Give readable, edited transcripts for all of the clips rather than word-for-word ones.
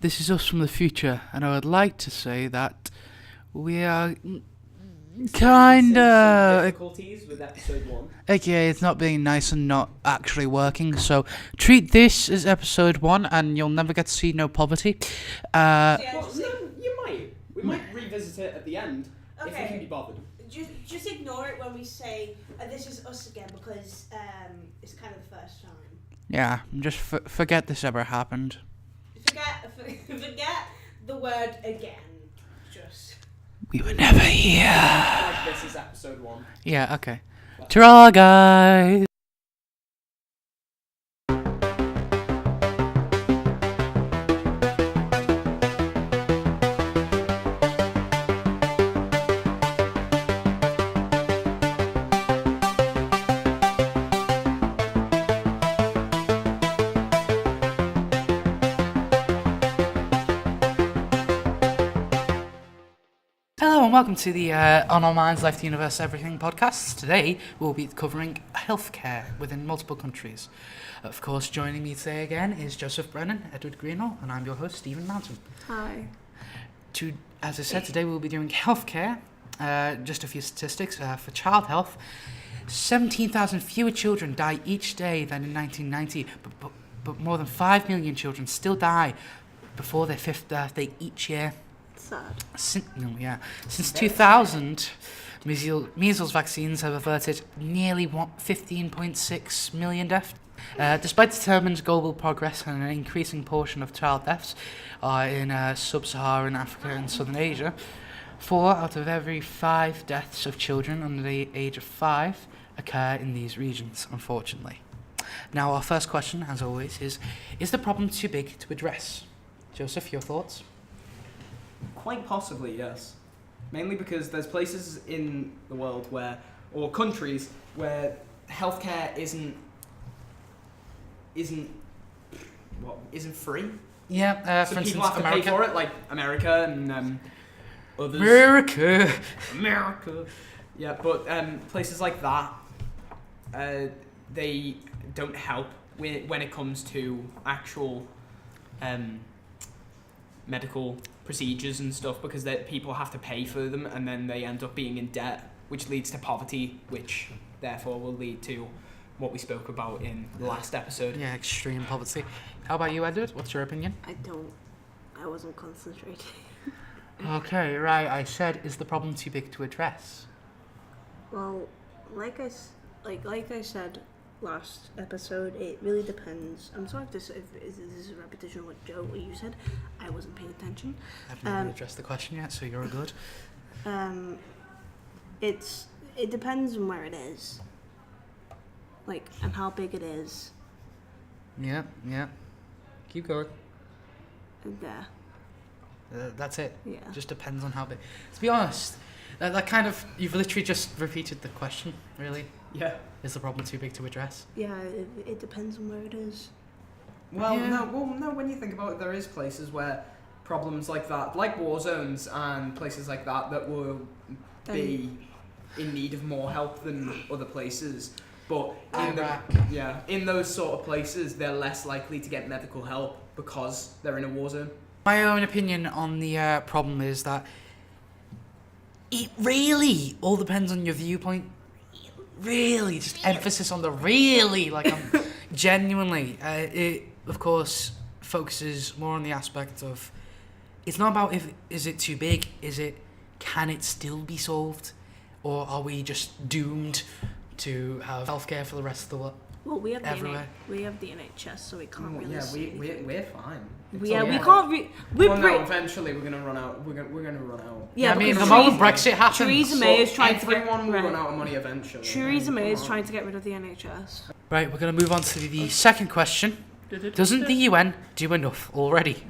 this is us from the future, and I would like to say that we are kinda... difficulties with episode 1. Okay, it's not being nice and not actually working, so treat this as episode 1, and you'll never get to see no poverty. Well, no, you might. We might revisit it at the end if we can be bothered. Just ignore it when we say this is us again because it's kind of the first time. Yeah, just forget this ever happened. Forget the word again. Just. We were never here. Like this is episode 1. Yeah, okay. Ta-ra, guys! Hello and welcome to the On Our Minds, Life, the Universe, Everything podcast. Today we'll be covering healthcare within multiple countries. Of course, joining me today again is Joseph Brennan, Edward Greenall, and I'm your host, Stephen Mountain. Hi. As I said, today we'll be doing healthcare. Just a few statistics for child health. 17,000 fewer children die each day than in 1990, but more than 5 million children still die before their 5th birthday each year. Sad. Since 2000, measles vaccines have averted nearly 15.6 million deaths. Despite determined global progress and an increasing portion of child deaths are in sub-Saharan Africa and southern Asia, 4 out of every 5 deaths of children under the age of 5 occur in these regions, unfortunately. Now, our first question, as always, is the problem too big to address? Joseph, your thoughts? Quite possibly, yes. Mainly because there's places in the world or countries where healthcare isn't free. Yeah, So for people instance, have to America. pay for it, like America and others. America. Yeah, but places like that, they don't help when it comes to actual medical procedures and stuff, because people have to pay for them and then they end up being in debt, which leads to poverty, which therefore will lead to what we spoke about in the last episode. Yeah, extreme poverty. How about you, Edward? What's your opinion? I wasn't concentrating. Okay, right. I said, is the problem too big to address? Well, like I said last episode, it really depends. I'm sorry if this is a repetition of what you said. I wasn't paying attention. I've not addressed the question yet, so you're all good. It depends on where it is, and how big it is. Yeah. Keep going. Yeah. That's it. Yeah. Just depends on how big. To be honest, that kind of, you've literally just repeated the question, really. Yeah. Is the problem too big to address? Yeah, it depends on where it is. Well, Yeah. no. When you think about it, there is places where problems like that, like war zones and places like that will be in need of more help than other places. But in those sort of places, they're less likely to get medical help because they're in a war zone. My own opinion on the problem is that it really all depends on your viewpoint. Really, just emphasis on the really, genuinely. It, of course, focuses more on the aspect of, it's not about is it too big, can it still be solved, or are we just doomed to have healthcare for the rest of the world? Well, we have everywhere. We have the NHS, so we can't really. Yeah, see we're fine. we can't. Eventually we're gonna run out. We're gonna run out. Yeah, I mean, the because moment Brexit happens, Theresa May is trying to get. Everyone will run out of money eventually. Theresa May is trying to get rid of the NHS. Right, we're going to move on to the second question. Doesn't the UN do enough already?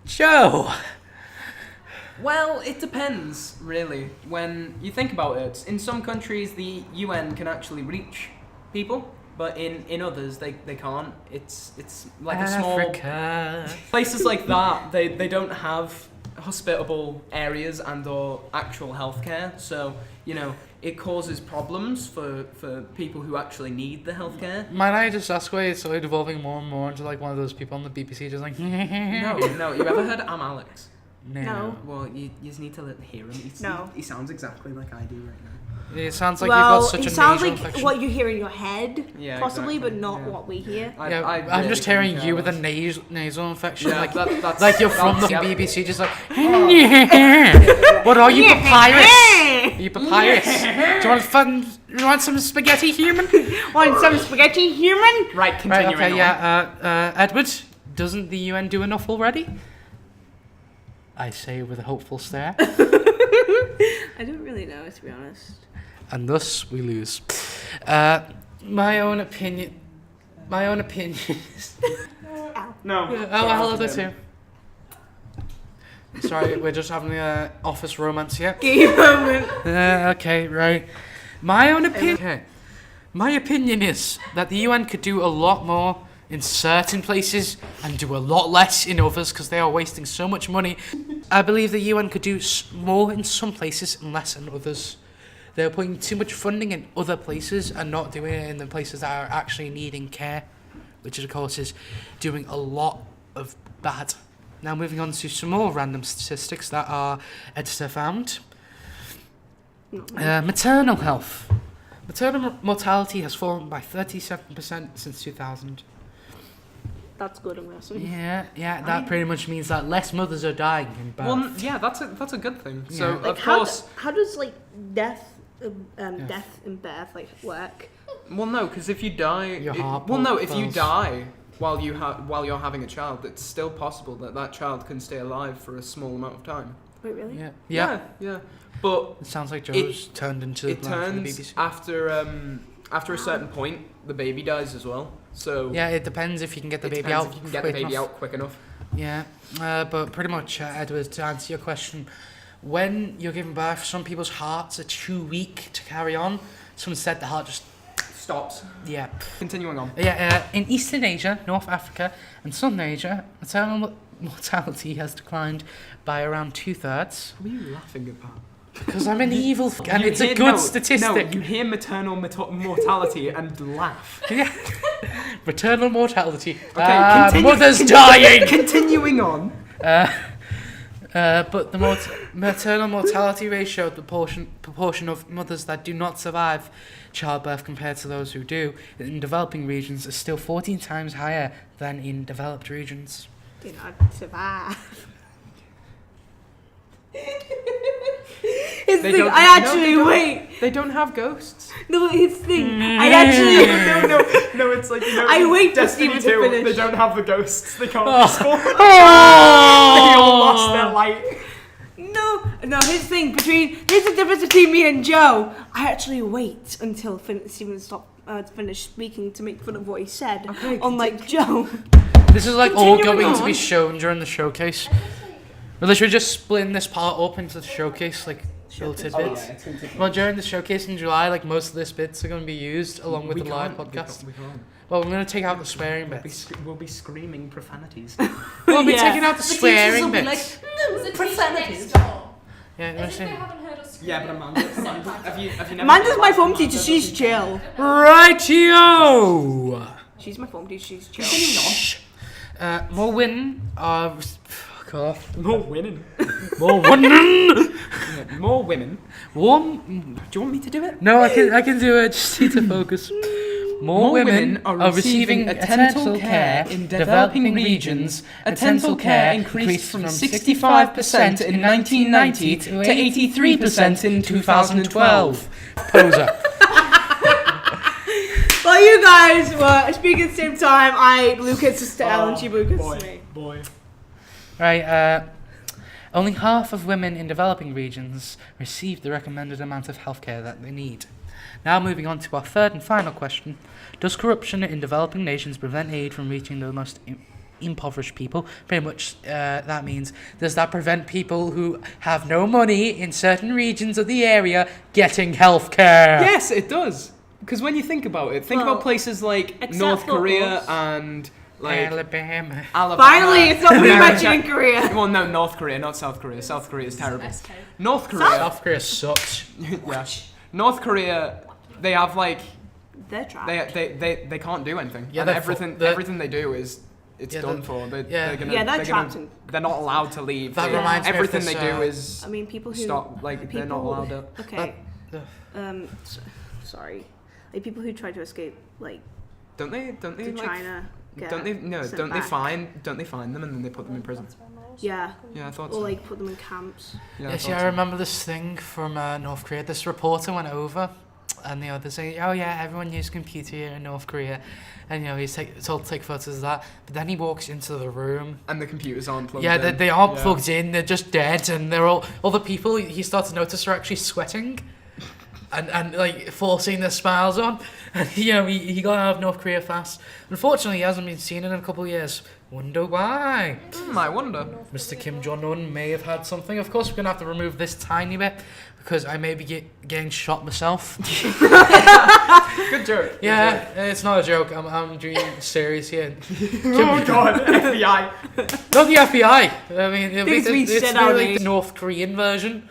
Joe! Well, it depends, really. When you think about it, in some countries the UN can actually reach people, but in others they can't. It's like a small Africa. places like that. They don't have hospitable areas and or actual healthcare. So, it causes problems for people who actually need the healthcare. Might I just ask why it's like evolving more and more into like one of those people on the BBC just like No. You ever heard I'm Alex? No. Well, you just need to hear him. No. He sounds exactly like I do right now. It sounds like well, you've got such it a sounds nasal like infection. what you hear in your head, Yeah, possibly, exactly, but not yeah. what we hear. I'm just hearing you with a nasal infection, Yeah, like that's like you're from the yeah. BBC, just like. What are you, papyrus? Are you papyrus? Do you want some spaghetti, human? Want some spaghetti, human? Right, Right. continuing Okay. on. Yeah. Edward, doesn't the UN do enough already? I say with a hopeful stare. I don't really know, to be honest. And thus we lose. My own opinion is... No. Oh, hello there too. Sorry, we're just having the office romance here. Game moment. Okay, right. My own opinion... Okay. My opinion is that the UN could do a lot more in certain places and do a lot less in others because they are wasting so much money. I believe the UN could do more in some places and less in others. They're putting too much funding in other places and not doing it in the places that are actually needing care, which of course is doing a lot of bad. Now moving on to some more random statistics that our editor found. Maternal health. Maternal mortality has fallen by 37% since 2000. That's good, I'm guessing. Yeah, that pretty much means that less mothers are dying in birth. Well, yeah, that's a good thing. So Yeah. Like, of course, how does like death in birth work? well, no, because if you die, Your heart well, no, if you pulse. die while you're having a child, it's still possible that child can stay alive for a small amount of time. Wait, really? Yeah. Yeah. But It sounds like Joe's turned into it the line for the turns BBC. after a certain point, the baby dies as well. So Yeah, it depends if you can get the it baby depends out. if you can get the quick baby enough. out quick enough. Yeah, but pretty much, Edward, to answer your question, when you're giving birth, some people's hearts are too weak to carry on. Someone said the heart just, Stops. yeah. Continuing on. In Eastern Asia, North Africa, and Southern Asia, maternal mortality has declined by around 2/3. What are you laughing about? Because I'm an evil and You it's a hear- good no, statistic. No, you hear maternal mortality and laugh. Yeah. Maternal mortality. Okay, Mother's dying. Continuing on. But the maternal mortality ratio, the proportion of mothers that do not survive childbirth compared to those who do in developing regions is still 14 times higher than in developed regions. Do not survive. His They thing, don't- I no, actually they don't. wait. They don't have ghosts. No, his thing. I actually. No, it's like I in wait for Destiny Steven to 2, finish. They don't have the ghosts. They can't Oh. respawn. Oh! They all lost their light. No. His thing here's the difference between me and Joe. I actually wait until Steven finished speaking to make fun of what he said. Okay, Unlike Joe. This is like all Continuing going to be on. shown during the showcase. We're literally just splitting this part up into the showcase, like little tidbits. Well, during the showcase in July, like most of this bits are going to be used along with the live podcast. We can't. Well, we're going to take out the swearing bits. We'll be screaming profanities. We'll be Yeah. taking out the swearing bits. There's a teacher next door. Yeah, you know what I'm As if they saying? haven't heard us Yeah, but screaming. Amanda, have you never? Amanda's my form teacher. She's chill. Rightio! She's my form teacher. She's chill. Continuing More women are... Fuck off. on. More women. More women! More women. One... Do you want me to do it? No, I can do it. Just need to focus. More women are receiving attental care in developing regions. Attental care increased from 65% in 1990 to 83% in 2012. Poser. While you guys were speaking at the same time, Lucas is to Ellen, she Lucas to me. Boy. Right, only half of women in developing regions receive the recommended amount of healthcare that they need. Now moving on to our third and final question. Does corruption in developing nations prevent aid from reaching the most impoverished people? Pretty much that means, does that prevent people who have no money in certain regions of the area getting healthcare? Yes, it does. Because when you think about it, think Well, about places like except North for Korea us. and Like Alabama. Alabama. Finally, it's not pretty much America. in Korea. Well, no, North Korea, not South Korea. South Korea is terrible. SK. North Korea. South Korea sucks. Yeah. North Korea, they have like They're trapped. they can't do anything. Yeah, And they're everything they do is Yeah, done the- for. They're they're gonna, trapped in. they're not allowed to leave. That They- reminds me of everything this, they do is I mean, people who stop. Like they're not people- allowed to. Okay. Uh, Sorry. Like people who try to escape, like Don't they? Don't they to like? China. Get Don't they? No. sent Don't they back. find? Don't they find them and then they put them in prison? Yeah. Yeah, I thought Or so. like put them in camps. Yeah, Yes, thought yeah, I so. remember this thing from North Korea. This reporter went over, and they're saying, "Oh yeah, everyone uses computer here in North Korea," and he's told to take photos of that. But then he walks into the room. And the computers aren't plugged Yeah, in. they aren't Yeah. plugged in. They're just dead, and they're all the people he starts to notice are actually sweating, and like forcing their smiles on. And he got out of North Korea fast. Unfortunately, he hasn't been seen in a couple of years. Wonder why? I wonder. Mr. Kim Jong-un may have had something. Of course, we're going to have to remove this tiny bit because I may be getting shot myself. Good joke. Yeah, it's not a joke. I'm doing serious here. Oh God, FBI. Not the FBI. I mean, Things we it's said really out like there. the North Korean version.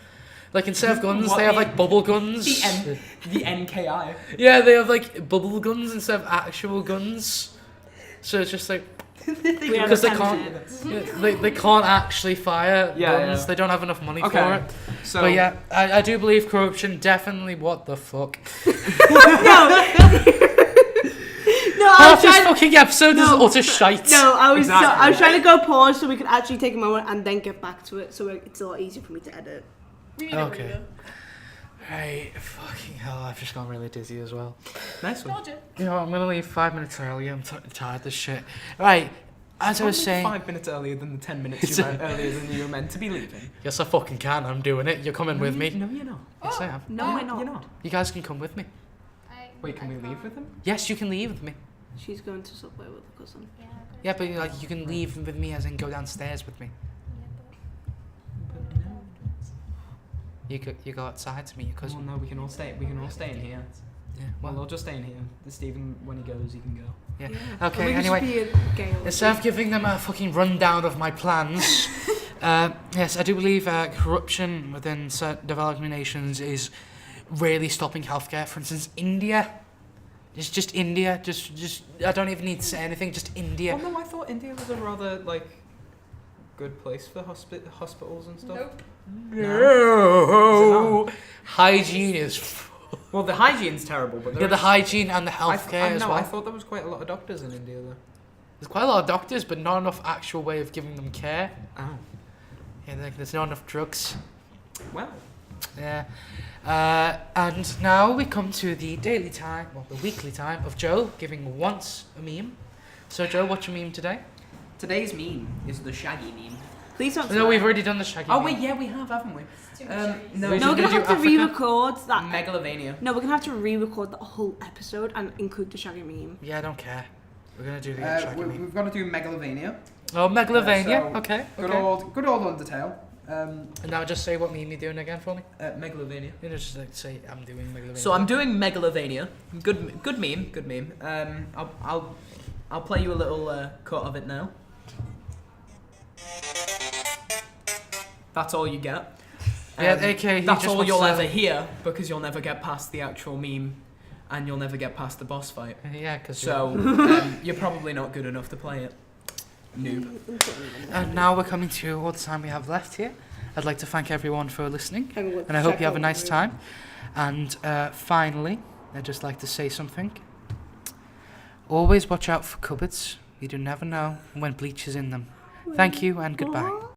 Like instead of guns, What, they have the- like bubble guns. The NKI. Yeah, they have like bubble guns instead of actual guns. So it's just like We have because they a can't, tendency. they can't actually fire Yeah, guns. yeah. They don't have enough money for Okay. it. So But yeah, I do believe corruption definitely. What the fuck? No, I Half was this trying. fucking episode is No. utter shite. No, I was Exactly. I was trying to go pause so we could actually take a moment and then get back to it, so it's a lot easier for me to edit. Okay. Right, fucking hell, I've just gone really dizzy as well. nice one. Told you. You know what, I'm gonna leave 5 minutes early, I'm tired of this shit. Right, as I was Only saying... 5 minutes earlier than the 10 minutes earlier than you were meant to be leaving. Yes, I fucking can, I'm doing it. You're coming with me. No, you're not. Yes, I am. No, we're not. You're not. You guys can come with me. Wait, can we leave with him? Yes, you can leave with me. She's going to Subway with her cousin. Yeah, but like you can leave with me as in go downstairs with me. You go outside to meet your Well, cousin. no, we can all stay. We can all stay in here. Yeah, Well, well, they'll just stay in here. Stephen, when he goes, he can go. yeah. Or Okay, we could anyway. just be a gay old Instead of giving them a fucking rundown of my plans, yes, I do believe corruption within certain developing nations is really stopping healthcare. For instance, India. It's just India. Just I don't even need to say anything. Just India. Well, no, I thought India was a rather like good place for hospitals and stuff. Nope. No. Hygiene is. Well, the hygiene's terrible, but Yeah, the hygiene and the healthcare as no, well. I thought there was quite a lot of doctors in India though. There's quite a lot of doctors, but not enough actual way of giving them care. Oh. Yeah, there's not enough drugs. Well. Yeah. And now we come to the daily time, well, the weekly time of Joe giving once a meme. So, Joe, what's your meme today? Today's meme is the Shaggy meme. Please don't. No, we've already done the Shaggy Oh meme. wait, yeah, we have, haven't we? Too Um, much no. We No, we're should gonna do have to Africa. re-record that. Megalovania. No, we're gonna have to re-record the whole episode and include the Shaggy meme. Yeah, I don't care. We're going to do the Shaggy meme. We've got to do Megalovania. Oh, Megalovania. so Okay. Good okay. old Undertale. And now just say what meme you're doing again for me. Megalovania. You know, just like say I'm doing Megalovania. So I'm doing Megalovania. Good meme. I'll play you a little cut of it now. That's all you get. Yeah, AK, he That's just all wants you'll to- ever hear because you'll never get past the actual meme, and you'll never get past the boss fight. Yeah, because So you're probably not good enough to play it. Noob. And now we're coming to all the time we have left here. I'd like to thank everyone for listening, and I hope you have a nice time. And finally, I'd just like to say something. Always watch out for cupboards. You do never know when bleach is in them. Thank you and goodbye.